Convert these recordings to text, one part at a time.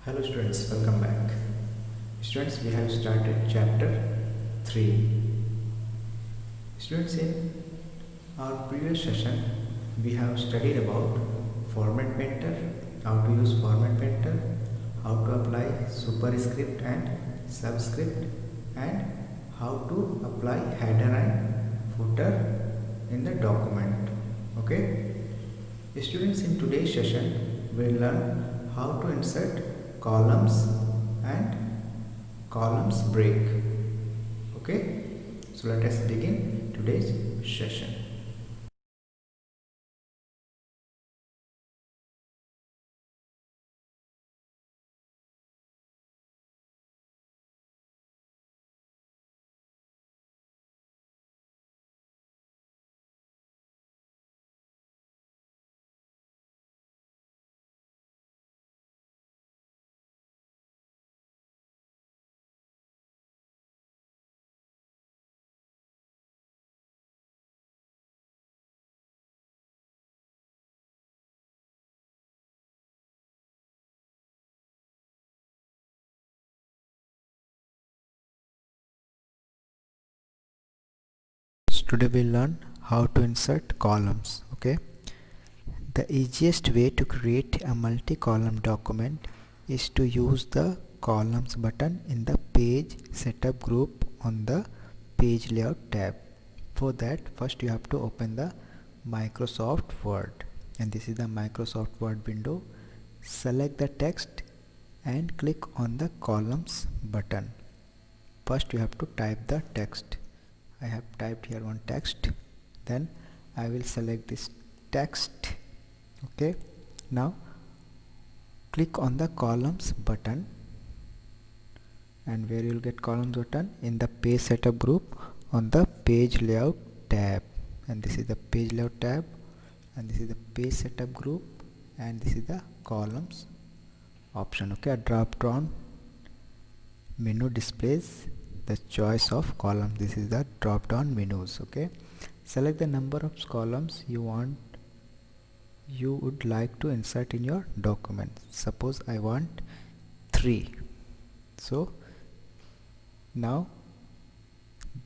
Hello students, welcome back. Students, we have started chapter 3. Students, in our previous session, we have studied about format painter, how to use format painter, how to apply superscript and subscript, and how to apply header and footer in the document. Okay? Students, in today's session, we'll learn how to insert columns and columns break. Okay, so let us begin today's session. Today we'll learn how to insert columns. Okay, the easiest way to create a multi-column document is to use the columns button in the page setup group on the page layout tab. For that, first you have to open the Microsoft Word, and this is the Microsoft Word window. Select the text and click on the columns button. First you have to type the text. I have typed here one text, then I will select this text. Okay, now click on the columns button, and where you will get columns button in the page setup group on the page layout tab, and this is the page layout tab, and this is the page setup group, and this is the columns option. Okay, a drop down menu displays the choice of column. This is the drop down menus. Okay, select the number of columns you would like to insert in your document. Suppose I want 3. So now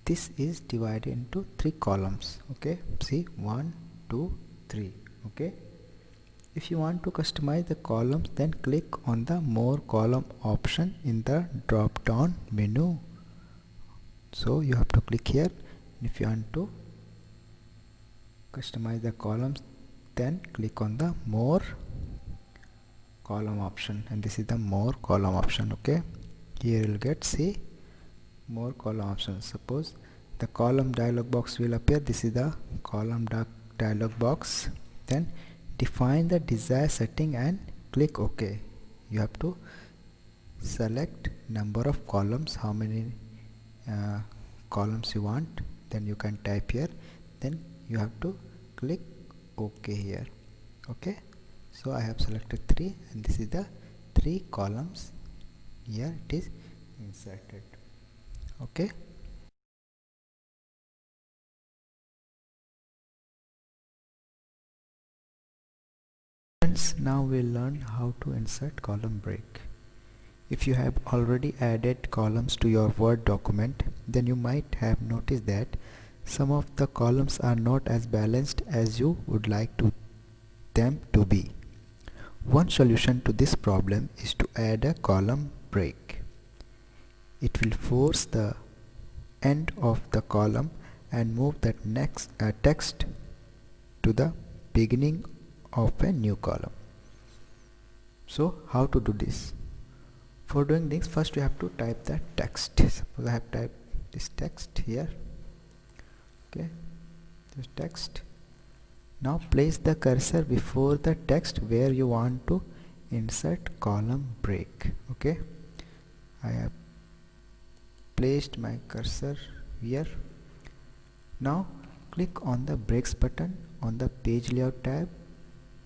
this is divided into 3 columns. Okay, see, 1 2 3. Okay, if you want to customize the columns, then click on the more column option in the drop down menu. So you have to click here. If you want to customize the columns, then click on the more column option, and this is the more column option. Okay, here you'll get, see, more column options. Suppose the column dialog box will appear. This is the column dialog box. Then define the desired setting and click OK. You have to select number of columns, how many columns you want, then you can type here, then you have to click OK here. Okay, so I have selected 3, and this is the 3 columns. Here it is inserted. Okay, friends, now we'll learn how to insert column break. If you have already added columns to your Word document, then you might have noticed that some of the columns are not as balanced as you would like them to be. One solution to this problem is to add a column break. It will force the end of the column and move that next text to the beginning of a new column. So how to do this? For doing this, first you have to type the text. Suppose I have typed this text here. Okay, this text. Now place the cursor before the text where you want to insert column break. Okay, I have placed my cursor here. Now click on the breaks button on the page layout tab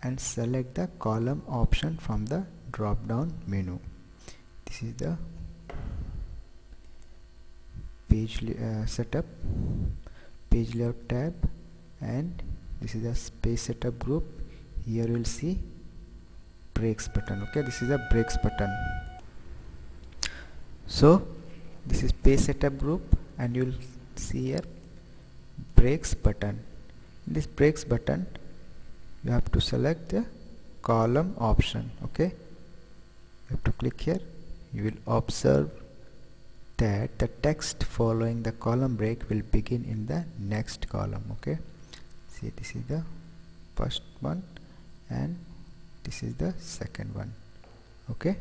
and select the column option from the drop down menu. This is the page setup, page layout tab, and this is the page setup group. Here you will see breaks button. Okay, this is a breaks button. So this is page setup group, and you'll see here breaks button. In this breaks button you have to select the column option. Okay, you have to click here. You will observe that the text following the column break will begin in the next column. Okay, see, this is the first one and this is the second one. Okay.